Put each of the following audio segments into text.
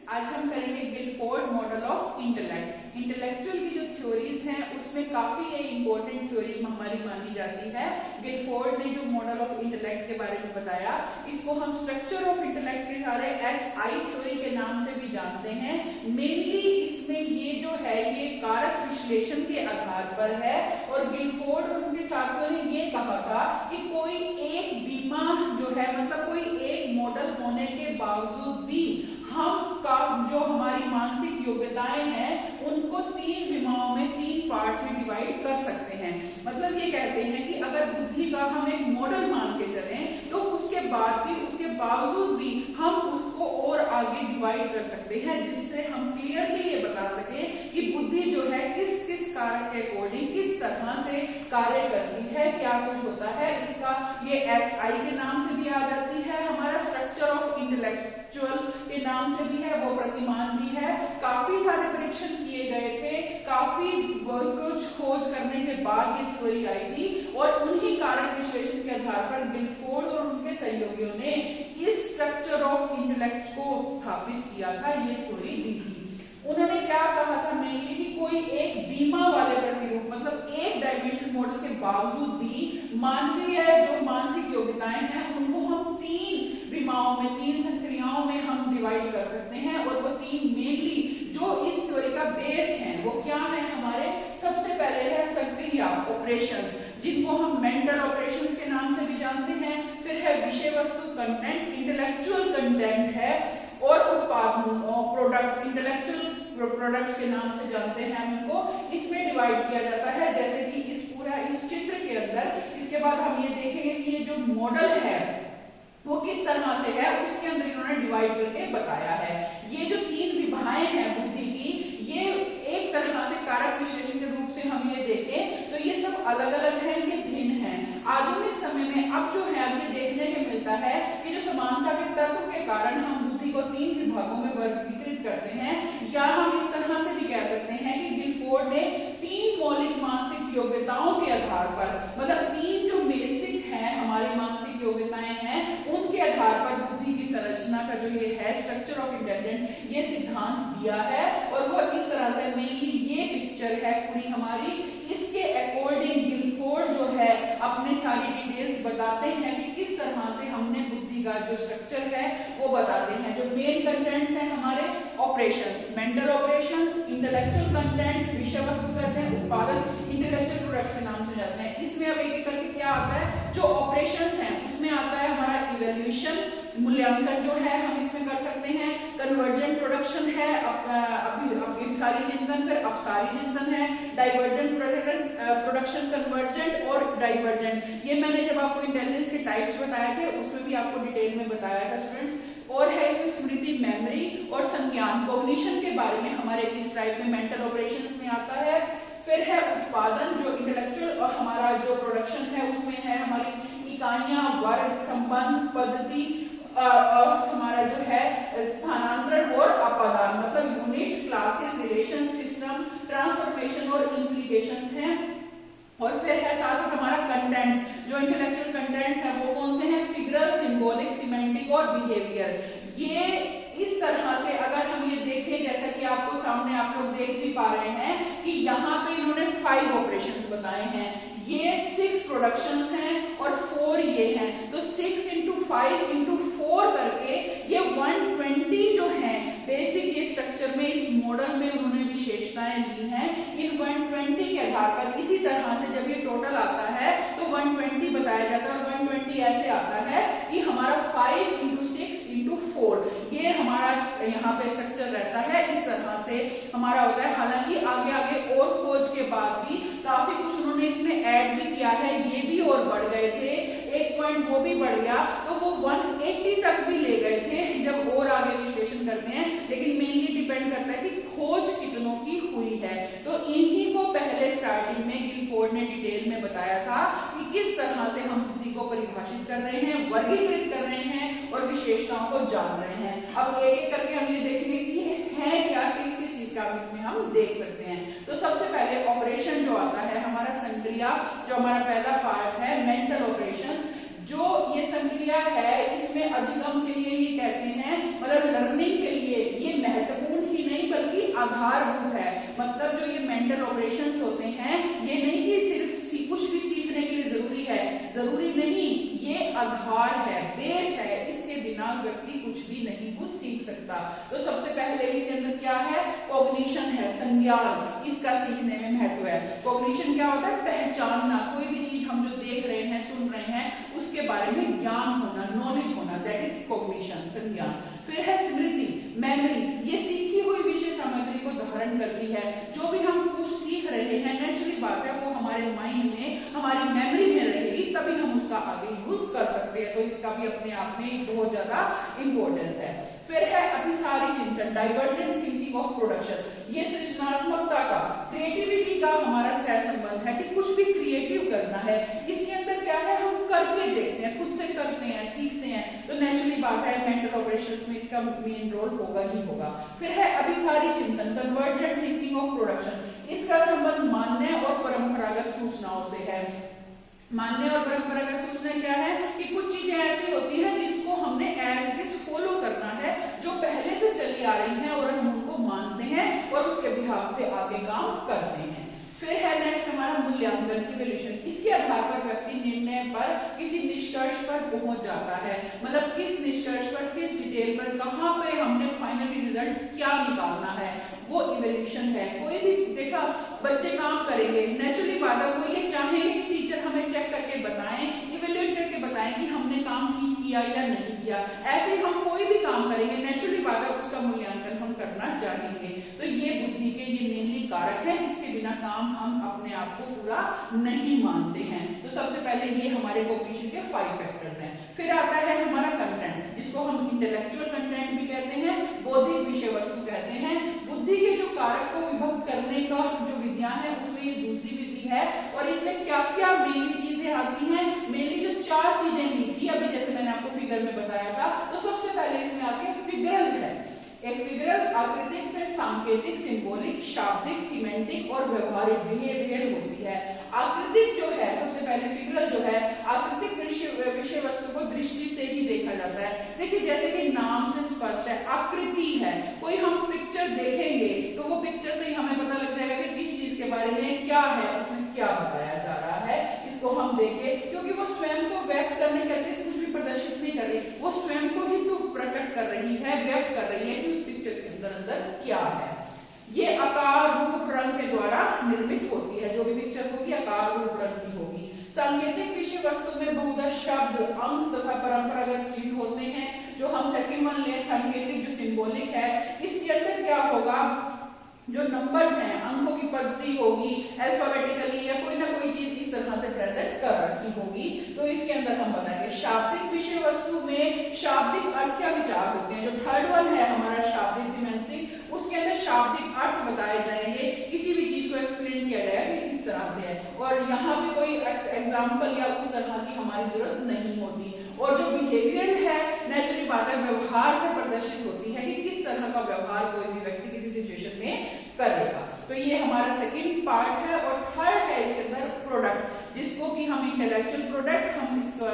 आज हम करेंगे Guilford model of intellect. Intellectual की जो थ्योरीज हैं उसमें काफी ये इंपॉर्टेंट थ्योरी हमारी मानी जाती है। गिलफोर्ड ने जो मॉडल ऑफ इंटेलेक्ट के बारे में बताया, इसको हम स्ट्रक्चर ऑफ इंटेलेक्ट के सारे SI थ्योरी के नाम से भी जानते हैं। मेनली इसमें ये जो है ये कारक विश्लेषण के आधार पर है और गिलफोर्ड और उनके साथियों ने ये कहा था कि कोई एक बीमा जो है मतलब कोई एक मॉडल होने के बावजूद भी हम का जो हमारी मानसिक योग्यताएं हैं उनको 3 विमाओं में 3 पार्ट्स में डिवाइड कर सकते हैं। मतलब ये कहते हैं कि अगर बुद्धि का हम एक मॉडल मान के चलें तो उसके बाद भी उसके बावजूद भी हम उसको और आगे डिवाइड कर सकते हैं, जिससे हम क्लियरली ये बता सकें कि बुद्धि जो है किस किस कारक के अकॉर्डिंग किस तरह से कार्य करती है, क्या कुछ होता है। इसका ये SI के नाम से भी आ जाती है, हमारा स्ट्रक्चर ऑफ इंटेलेक्चुअल के नाम से भी है, वो प्रतिमान भी है। काफी सारे परीक्षण किए गए थे, काफी कुछ खोज करने के बाद ये थ्योरी आई थी और उन्हीं कारक विश्लेषण के आधार पर गिलफोर्ड और उनके सहयोगियों ने इस स्ट्रक्चर ऑफ इंटेलेक्ट को स्थापित किया था, ये थ्योरी दी थी। उन्होंने क्या कहा था मेनली कि कोई एक बीमा वाले प्रतिरूप मतलब एक डायमेंशनल मॉडल के बावजूद भी मानवीय जो मानसिक योग्यताएं हैं उनको हम 3 बीमाओं में 3 संक्रियाओं में हम डिवाइड कर सकते हैं और वो 3 मेनली जो इस थ्योरी का बेस है वो क्या है हमारे। सबसे पहले है संक्रिया ऑपरेशंस, जिनको हम मेंटल ऑपरेशंस के नाम से भी जानते हैं। फिर है विषय वस्तु कंटेंट, इंटेलेक्चुअल कंटेंट है, और उत्पाद प्रोडक्ट्स, इंटेलेक्चुअल प्रोडक्ट्स के नाम से जानते हैं हम इनको। इसमें डिवाइड किया जाता है जैसे कि इस पूरा इस चित्र के अंदर। इसके बाद हम ये देखेंगे कि ये जो मॉडल है वो किस तरह से है, उसके अंदर इन्होंने डिवाइड करके बताया है। ये जो 3 विभाएं हैं बुद्धि की, ये एक तरह से कारक विश्लेषण के रूप से हम ये देखें तो ये सब अलग अलग हैं, ये भिन्न हैं। आधुनिक समय में अब जो है अब ये देखने को मिलता है कि जो समानता के तत्व के कारण हम बुद्धि को 3 विभागों में वर्गीकृत करते हैं, या हम इस तरह से भी कह सकते हैं कि गिलफोर्ड ने 3 मौलिक मानसिक योग्यताओं के आधार पर मतलब 3 जो बेसिक हैं हमारी मानसिक योग्यताएं हैं उनके आधार पर बुद्धि की संरचना का जो ये है स्ट्रक्चर ऑफ इंटेलिजेंस ये सिद्धांत दिया है। और वो इस तरह से मेनली ये पिक्चर है पूरी हमारी, इसके अकॉर्डिंग गिलफोर्ड जो है अपने सारी डिटेल्स बताते हैं कि किस तरह से हमने बुद्धि का जो स्ट्रक्चर है वो बताते हैं। जो मेन कंटेंट्स हैं हमारे operations, mental operations, intellectual content, विषय वस्तु कहते हैं, उत्पादन इंटेलेक्चुअल प्रोडक्ट्स के नाम से जाते हैं। इसमें अब एक एक करके क्या आता है, जो ऑपरेशंस हैं उसमें आता है हमारा इवैल्यूएशन, मूल्यांकन जो है हम इसमें कर सकते हैं। कन्वर्जेंट प्रोडक्शन है, सारी चिंतन, फिर अपसारी चिंतन है, डाइवर्जेंट प्रोडक्शन, कन्वर्जेंट और डाइवर्जेंट। ये मैंने जब आपको इंटेलिजेंस के टाइप्स बताए थे उसमें भी आपको डिटेल में बताया था स्टूडेंट्स। और है इसमें स्मृति, मेमोरी और संज्ञान, कॉग्निशन के बारे में हमारे इस टाइप में मेंटल ऑपरेशंस में आता है। फिर है उत्पादन, जो इंटेलेक्चुअल और हमारा जो प्रोडक्शन है उसमें है हमारी इकाइयां, वर्ग, संबंध, पद्धति, हमारा जो है स्थानांतरण और अपादान मतलब units, classes, relation, system, transformation और इंप्लीकेशंस हैं। और फिर है साथ साथ हमारा कंटेंट्स, जो इंटेलेक्चुअल कंटेंट्स हैं वो कौन से हैं, फिगरल, सिंबॉलिक, सिमेंटिक और बिहेवियर। ये इस तरह से अगर हम ये देखें जैसा कि आपको सामने आप लोग देख भी पा रहे हैं कि यहाँ पे इन्होंने 5 ऑपरेशंस बताए हैं, ये 6 प्रोडक्शंस हैं और 4 ये हैं। तो 6 × 5 × 4 करके ये 120 जो है बेसिक ये स्ट्रक्चर में इस मॉडल में उन्होंने विशेषताएं ली हैं। इन 120 के आधार पर इसी तरह से जब ये टोटल आता है तो 120 बताया जाता है और 120 ऐसे आता है कि हमारा 5 × 6 × 4 ये हमारा यहाँ पे स्ट्रक्चर रहता है। इस तरह से हमारा होता है। हालांकि आगे आगे और खोज के बाद भी काफी कुछ उन्होंने इसमें ऐड भी किया है, ये भी और बढ़ गए थे, 1 पॉइंट वो भी बढ़ गया तो वो 180 तक भी ले गए थे जब और आगे विश्लेषण करते हैं। लेकिन मेनली डिपेंड करता है कि खोज कितनों की हुई है। तो इन्हीं को पहले स्टार्टिंग में गिलफोर्ड ने डिटेल में बताया था कि किस तरह से हम बुद्धि को परिभाषित कर रहे हैं, वर्गीकृत कर रहे हैं और विशेषताओं को जान रहे हैं। अब एक एक करके हम ये देखेंगे कि है क्या, किस किस चीज का इसमें हम देख सकते हैं। तो सबसे पहले ऑपरेशन जो आता है हमारा संक्रिया, जो हमारा पहला पार्ट है मेंटल ऑपरेशंस, जो ये संक्रिया है इसमें अधिगम के लिए ये कहते हैं मतलब लर्निंग के लिए ये आधारभूत है। मतलब जो ये मेंटल ऑपरेशंस होते हैं, ये नहीं कि सिर्फ कुछ भी सीखने के लिए जरूरी है, जरूरी नहीं, ये आधार है, बेस है, इसके बिना व्यक्ति कुछ भी नहीं कुछ सीख सकता। तो सबसे पहले इसके अंदर क्या है, कॉग्निशन है, संज्ञान, इसका सीखने में महत्व है। कॉग्निशन क्या होता है, पहचानना, कोई भी चीज हम जो देख रहे हैं, सुन रहे हैं, उसके बारे में ज्ञान होना, नॉलेज होना, दैट इज कॉग्निशन, संज्ञान। फिर है स्मृति, मेमोरी, ये सीखी हुई विषय सामग्री को धारण करती है। जो भी हम कुछ सीख रहे हैं, नेचुरली बात है, वो हमारे माइंड में, हमारी मेमोरी में रहेगी, तभी हम उसका आगे यूज कर सकते हैं। तो इसका भी अपने आप में बहुत ज्यादा इंपॉर्टेंस है। फिर है अभिसारी चिंतन, डाइवर्जेंट थिंकिंग ऑफ प्रोडक्शन, ये सृजनात्मकता का, क्रिएटिविटी का हमारा सहसंबंध है कि कुछ भी क्रिएटिव करना है। इसके अंदर क्या है, हम करके देखते हैं, खुद से करते हैं, सीखते हैं। तो नेचुरली बात है, मेंटल ऑपरेशंस में इसका मेन रोल होगा ही होगा। फिर है अभिसारी चिंतन, कन्वर्जेंट थिंकिंग ऑफ प्रोडक्शन, इसका संबंध मान्य और परंपरागत सूचनाओं से है। मान्य और परंपरागत सूचना क्या है कि कुछ चीजें ऐसी होती हैं जिसको हमने एज इट इज फॉलो करना है, जो पहले से चली आ रही हैं और हम उनको मानते हैं और उसके बिहाफ पे आगे काम करते हैं। फिर है नेक्स्ट हमारा मूल्यांकन, इवैल्यूएशन, इसके आधार पर व्यक्ति निर्णय पर, किसी निष्कर्ष पर पहुंच जाता है। मतलब किस निष्कर्ष पर, किस डिटेल पर, कहां पे हमने फाइनली रिजल्ट क्या निकालना है, वो इवैल्यूएशन है। कोई भी देखा, बच्चे काम करेंगे, नेचुरली बात है, वो ये चाहेंगे कि टीचर हमें चेक करके बताएं, इवैल्यूएट करके बताएं कि हमने काम ठीक किया या नहीं किया। ऐसे हम कोई भी काम करेंगे, नेचुरली बात है, उसका मूल्यांकन हम करना चाहेंगे। तो ये बुद्धि के ये मेनली कारक है, जिसके बिना काम हम अपने आप को पूरा नहीं मानते हैं। तो सबसे पहले ये हमारे कॉग्निशन के 5 फैक्टर्स हैं। फिर आता है हमारा कंटेंट, जिसको हम इंटेलेक्चुअल कंटेंट भी कहते हैं, बौद्धिक विषय वस्तु कहते हैं। बुद्धि के जो कारक को विभक्त करने का जो विधियां है, उसमें ये दूसरी विधि है। और इसमें क्या क्या मेनली चीजें आती हैं, मेनली जो 4 चीजें ली थी अभी, जैसे मैंने आपको फिगर में बताया था। तो सबसे पहले इसमें आती है फिगरल है, एक फिगरल, आकृतिक, फिर सांकेतिक, सिंबॉलिक, शाब्दिक, सिमेंटिक और व्यवहारिक, बिहेवियरल होती है। आकृतिक जो है, सबसे पहले फिगरल जो है, आकृतिक विषय वस्तु को दृष्टि से ही देखा जाता है। देखिए जैसे कि नाम से स्पष्ट है, आकृति है, कोई हम पिक्चर देखेंगे तो वो पिक्चर से ही हमें पता लग जाएगा कि किस चीज के बारे में क्या है, उसमें क्या बताया जा रहा है। इसको हम देखें, क्योंकि वो स्वयं को व्यक्त करने के अतिरिक्त कुछ भी प्रदर्शित नहीं कर रही, वो स्वयं को ही तो प्रकट कर रही है, व्यक्त कर रही है कि उस पिक्चर के अंदर क्या है। ये आकार, रूप, रंग के द्वारा निर्मित होती है। जो भी पिक्चर होगी आकार, रूप, रंग की होगी। सांकेतिक विषय वस्तु में बहुधा शब्द, अंक तथा परंपरागत चिन्ह होते हैं। जो हम सेकंड वन ले, सांकेतिक जो सिंबॉलिक है, इसके अंदर क्या होगा, जो नंबर्स हैं, अंकों की पद्धति होगी, अल्फाबेटिकली या कोई ना कोई चीज इस तरह से प्रेजेंट कर रखी होगी। तो इसके अंदर हम बताएंगे शाब्दिक विषय वस्तु में शाब्दिक अर्थ या विचार होते हैं। जो थर्ड वन है हमारा शाब्दिक सिमेंटिक, उसके अंदर शाब्दिक अर्थ बताए जाएंगे, किसी भी चीज को एक्सप्लेन किया जाएगा कि किस तरह से है। और यहाँ पे कोई एग्जाम्पल या उस तरह की हमारी जरूरत नहीं होती। और जो बिहेवियर है, नेचुरली बात है, व्यवहार से प्रदर्शित होती है कि किस तरह का व्यवहार कोई भी व्यक्ति किसी सिचुएशन में करेगा। तो ये हमारा सेकंड पार्ट है। और थर्ड है इसके अंदर प्रोडक्ट, जिसको कि हम इंटेलेक्चुअल प्रोडक्ट, हम इसको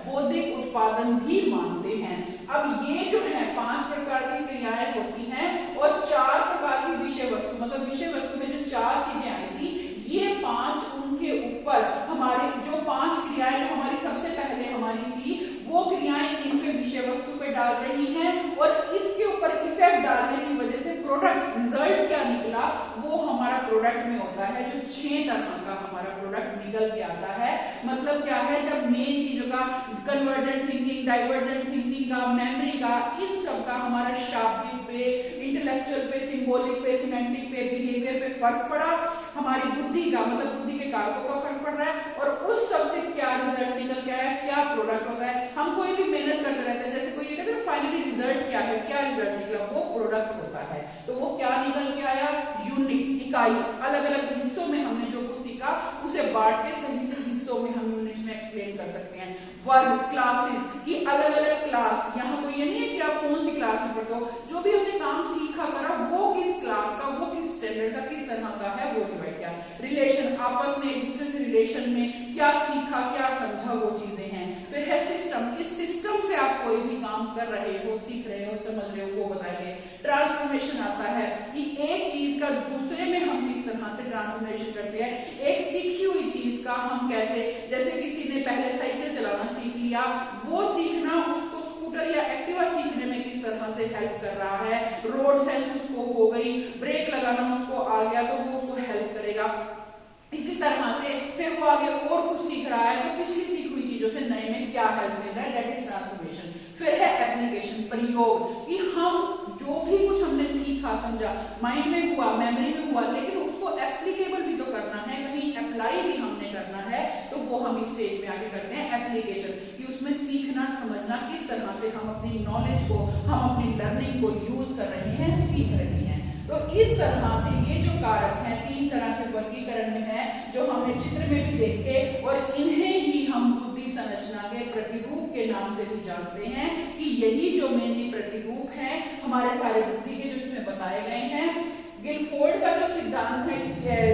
बौद्धिक उत्पादन भी मानते हैं। अब ये जो है 5 प्रकार की क्रियाएं होती हैं और 4 प्रकार की विषय वस्तु, मतलब विषय वस्तु में जो 4 चीजें आई थी, ये 5 उनके ऊपर हमारे जो 5 क्रियाएं हमारी सबसे पहले हमारी थी, वो क्रियाएं इन पे विषय वस्तु पे डाल रही हैं। और इसके ऊपर इफेक्ट डालने की वजह से प्रोडक्ट, रिजल्ट क्या निकला, वो हमारा प्रोडक्ट में होता है। जो 6 तरह का हमारा प्रोडक्ट निकल के आता है। मतलब क्या है, जब मेन चीजों का, कन्वर्जेंट थिंकिंग, डाइवर्जेंट थिंकिंग का, मेमोरी का, इन सब का हमारा शाब्दिक पे, इंटेलेक्चुअल पे, सिंबॉलिक पे, सिमेंटिक पे, बिहेवियर पे फर्क पड़ा, हमारी बुद्धि का, मतलब बुद्धि के कारकों का फर्क पड़ रहा है। और उस सब से क्या रिजल्ट निकल के आया, क्या प्रोडक्ट होता है। हम कोई भी मेहनत करते रहते हैं, जैसे कोई ये कहते हैं फाइनली रिजल्ट क्या है, क्या रिजल्ट निकला, वो प्रोडक्ट होता है। तो वो क्या निकल के आया, यूनिट, इकाई, अलग अलग हिस्सों में हमने जो कुछ सीखा उसे बांट के सही से हिस्सों में हम यूनिट्स में एक्सप्लेन कर सकते हैं। वर्ग, क्लासेस की अलग अलग क्लास, यहाँ कोई ये नहीं है कि आप कौन सी क्लास में पढ़ते हो, जो भी हमने काम सीखा करा वो किस क्लास का, वो किस स्टैंडर्ड का, किस तरह का है, वो डिवाइड किया। रिलेशन, आपस में एक दूसरे से रिलेशन में क्या सीखा, क्या समझा, वो चीजें हैं। फिर है सिस्टम, इस सिस्टम से आप कोई भी काम कर रहे हो, सीख रहे हो, समझ रहे हो, वो बताइए। ट्रांसफॉर्मेशन ट्रांसफॉर्मेशन आता है कि एक चीज का दूसरे में हम किस तरह से ट्रांसफॉर्मेशन करते हैं, एक सीखी हुई चीज का हम कैसे, जैसे किसी ने पहले साइकिल चलाना सीख लिया, वो सीखना उसको स्कूटर या एक्टिवा सीखने में किस तरह से हेल्प कर रहा है, रोड सेंस उसको हो गई, ब्रेक लगाना उसको आ गया तो वो उसको हेल्प करेगा। इसी तरह से फिर वो आगे और कुछ सीख रहा है तो पिछली सीखी हुई चीजों से नए में क्या हेल्प मिल रहा है, दैट इज ट्रांसफॉर्मेशन। फिर है एप्लीकेशन, प्रयोग, कि हम जो भी कुछ हमने सीखा समझा, माइंड में हुआ, मेमोरी में हुआ, लेकिन उसको एप्लीकेबल भी तो करना है, कहीं अप्लाई भी हमने करना है, तो वो हम इस स्टेज में आगे करते हैं एप्लीकेशन, कि उसमें सीखना समझना किस तरह से हम अपनी नॉलेज को, हम अपनी लर्निंग को यूज कर रहे हैं, सीख रहे हैं। तो इस तरह से ये जो कारक हैं 3 तरह के वर्गीकरण में है जो हमने चित्र में भी देखे, और इन्हें ही हम बुद्धि संरचना के प्रतिरूप के नाम से भी जानते हैं, कि यही जो मेनली प्रतिरूप हैं हमारे सारे बुद्धि के जो इसमें बताए गए हैं। गिलफोर्ड का जो सिद्धांत है,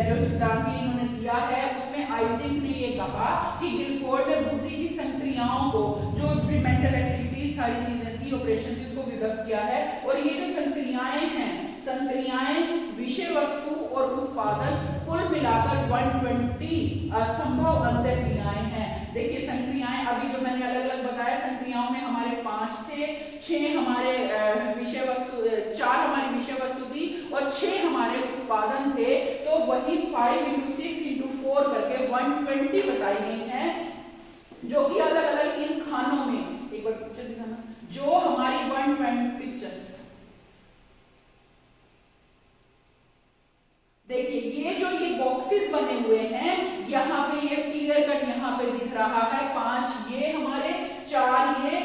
जो सिद्धांत इन्होंने दिया है, उसमें आइजिंग ने ये कहा कि गिलफोर्ड ने बुद्धि की संक्रियाओं को, जो भी मेंटल एक्टिविटीज सारी चीजें थी, ऑपरेशन थी, उसको विभक्त किया है, और ये जो संक्रियाएं हैं, संक्रियाएं, विषय वस्तु और उत्पादन, कुल मिलाकर 120 असंभव अंतर क्रियाएं हैं। देखिए संक्रियाएं अभी जो मैंने अलग अलग बताया, संक्रियाओं में हमारे 5 थे, 6 हमारे विषय वस्तु, 4 हमारी विषय वस्तु थी और 6 हमारे उत्पादन थे, तो वही 5 × 6 × 4 करके 120 बताई गई हैं, जो कि अलग अलग इन खानों में, एक बार पिक्चर दिखाना, जो हमारी 120 पिक्चर, देखिए ये बॉक्सेस बने हुए हैं, यहाँ पे ये क्लियर कट यहाँ पे दिख रहा है, 5 ये हमारे, 4 ये,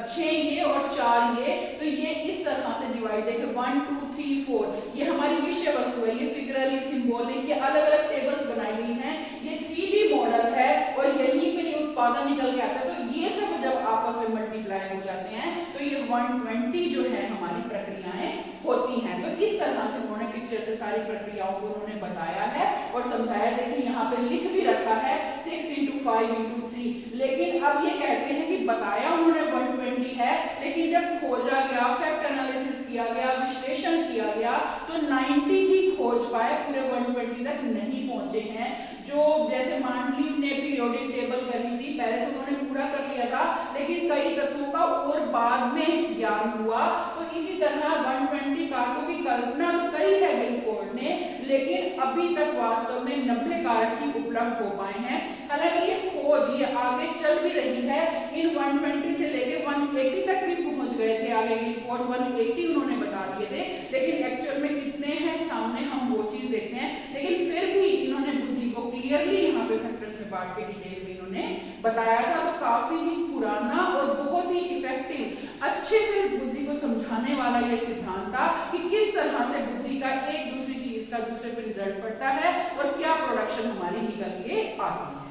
6 ये और 4 ये, तो ये इस तरह से डिवाइड, देखिए 1 2 3 4, ये हमारी विषय वस्तु है, ये फिगरली, सिंबॉलिक, ये अलग अलग टेबल्स बनाई गई हैं, ये 3D मॉडल है, और यहीं पे ये उत्पादन निकल के आता है। तो ये सब जब आपस में मल्टीप्लाई हो जाते हैं तो ये 120 जो है हमारी प्रक्रियाएं होती हैं। तो इस तरह से उन्होंने पिक्चर से सारी प्रक्रियाओं को उन्होंने बताया है और समझाया। देखिए यहाँ पे लिख भी रखा है 6 × 5 × 3, लेकिन अब ये कहते हैं कि बताया उन्होंने 120 है, लेकिन जब खोजा गया, फैक्ट एनालिसिस किया गया, विश्लेषण किया गया, तो 90 ही खोज पाए, पूरे 120 तक नहीं पहुंचे हैं। जो जैसे मांडलिव ने पीरियोडिक टेबल करी थी, पहले तो उन्होंने पूरा कर लिया था, लेकिन कई तत्वों का और बाद में ज्ञान हुआ। तो इसी तरह 120 कारकों की कल्पना तो करी है गिलफोर्ड ने, लेकिन अभी तक वास्तव में 90 कारक ही उपलब्ध हो पाए हैं। हालांकि ये खोज ये आगे चल भी रही है, इन 120 से लेके 180 तक भी पहुंच गए थे आगे गिलफोर्ड, 180 उन्होंने बता दिए थे, लेकिन एक्चुअल में कितने हैं सामने हम वो चीज देखते हैं। लेकिन फिर भी इन्होंने बुद्धि को क्लियरली यहाँ पे फैक्टर्स में बांट के डिटेल में इन्होंने बताया था। तो काफी ही पुराना और बहुत ही इफेक्टिव, अच्छे से बुद्धि को समझाने वाला ये सिद्धांत था कि किस तरह से बुद्धि का एक दूसरी चीज का दूसरे पे रिजल्ट पड़ता है और क्या प्रोडक्शन हमारी निकल के आती है।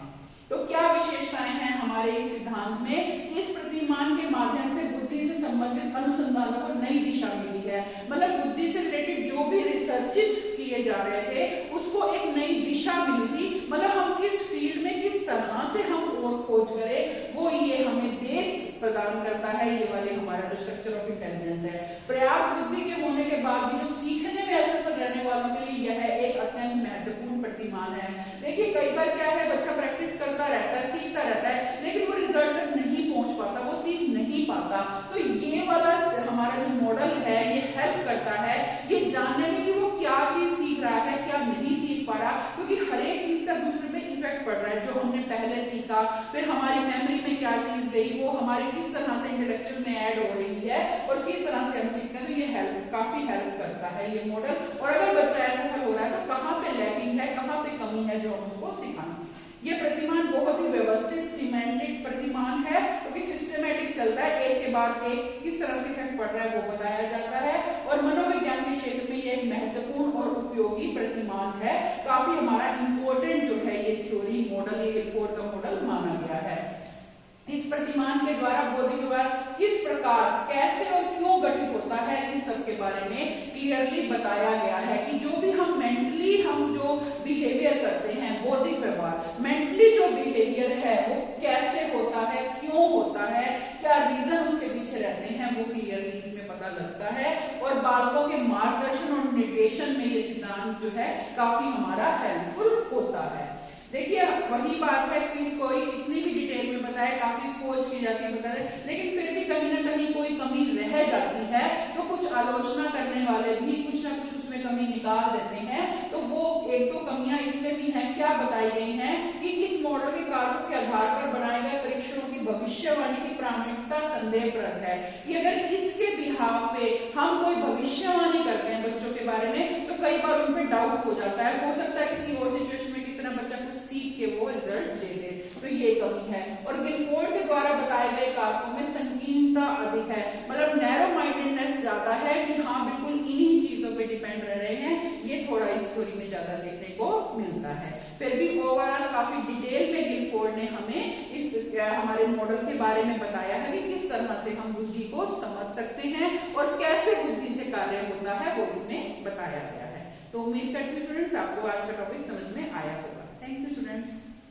तो क्या विशेषताएं हैं हमारे इस सिद्धांत में? इस प्रतिमान के माध्यम से बुद्धि से संबंधित अनुसंधानों को नई दिशा मिली है। मतलब बुद्धि से रिलेटेड जो भी रिसर्चेस किए जा रहे थे उसको एक नई दिशा मिली थी। मतलब हम किस फील्ड में किस तरह से हम और खोज करें, वो ये हमें बेस प्रदान करता है। ये वाले हमारा जो स्ट्रक्चर ऑफ इंटेलिजेंस है, पर्याप्त बुद्धि के होने के बाद भी जो सीखने में असफल रहने वालों के लिए यह एक अत्यंत महत्वपूर्ण प्रतिमान है। देखिए कई बार क्या है, बच्चा प्रैक्टिस करता रहता है, सीखता रहता है, लेकिन वो रिजल्ट तक नहीं पहुंच पाता, वो सीख नहीं पाता। तो ये वाला हमारा जो मॉडल है ये हेल्प करता है ये जानने में कि वो क्या चीज सीख रहा है, क्या नहीं सीख पा रहा, क्योंकि हर एक चीज का दूसरे पे इफेक्ट पड़ रहा है। जो हमने पहले सीखा, फिर हमारी मेमोरी में क्या चीज गई, वो हमारे किस तरह से इंटेलेक्चुअल में ऐड हो रही है और किस तरह से हम सीखते हैं। तो ये काफी हेल्प करता है ये मॉडल। और अगर बच्चा ऐसा हो रहा है तो कहाँ पे लैकिंग है, कहाँ पे कमी है, जो हम उसको सिखाना। ये प्रतिमान बहुत ही व्यवस्थित सिमेंटिक प्रतिमान है, क्योंकि सिस्टमैटिक चलता है, एक के बाद एक किस तरह से इफेक्ट पड़ रहा है वो बताया जाता है। और मनोविज्ञान के क्षेत्र में ये एक महत्वपूर्ण और उपयोगी प्रतिमान है। काफी हमारा इंपॉर्टेंट जो है ये थ्योरी मॉडल, ये गिलफोर्ड का मॉडल माना गया है। इस प्रतिमान के द्वारा बौद्धिक व्यवहार किस प्रकार, कैसे और क्यों गठित होता है, इस सब के बारे में क्लियरली बताया गया है कि जो भी हम मेंटली हम जो बिहेवियर करते हैं, बौद्धिक व्यवहार मेंटली जो बिहेवियर है वो कैसे होता है, क्यों होता है, क्या रीजन उसके पीछे रहते हैं, वो क्लियरली इसमें पता पता लगता है और बालकों के मार्गदर्शन और निर्देशन में ये सिद्धांत जो है काफी हमारा हेल्पफुल होता है। देखिए वही बात है कि कोई कितनी भी डिटेल में बताए, काफी खोज की जाती है बताए, लेकिन फिर भी कहीं ना कहीं कोई कमी रह जाती है, तो कुछ आलोचना करने वाले भी कुछ ना कुछ उसमें कमी निकाल देते हैं। तो वो एक दो कमियां इसमें भी हैं, क्या बताई गई हैं कि इस मॉडल के कारकों के आधार पर बनाए गए परीक्षणों की भविष्यवाणी की प्रामाणिकता संदेहप्रद है। कि अगर इसके बिहाफ पे हम कोई भविष्यवाणी करते हैं बच्चों के बारे में, तो कई बार उन पे डाउट हो जाता है, हो सकता है किसी और सिचुएशन में किसी ना बच्चा कुछ सीख के वो रिजल्ट दे दे, तो ये कमी है। और गिलफोर्ड के द्वारा बताए गए कारकों में संकीर्णता अधिक है, मतलब नैरो माइंडेडनेस ज्यादा है कि हाँ बिल्कुल इन्हीं चीजों पे डिपेंड रह रहे हैं, ये थोड़ा इस थ्योरी में ज्यादा देखने को मिलता है। फिर भी ओवरऑल काफी डिटेल में गिलफोर्ड ने हमें इस हमारे मॉडल के बारे में बताया है कि किस तरह से हम बुद्धि को समझ सकते हैं और कैसे बुद्धि से कार्य होता है, वो इसमें बताया गया है। तो उम्मीद करती हूँ स्टूडेंट्स आपको आज का टॉपिक समझ में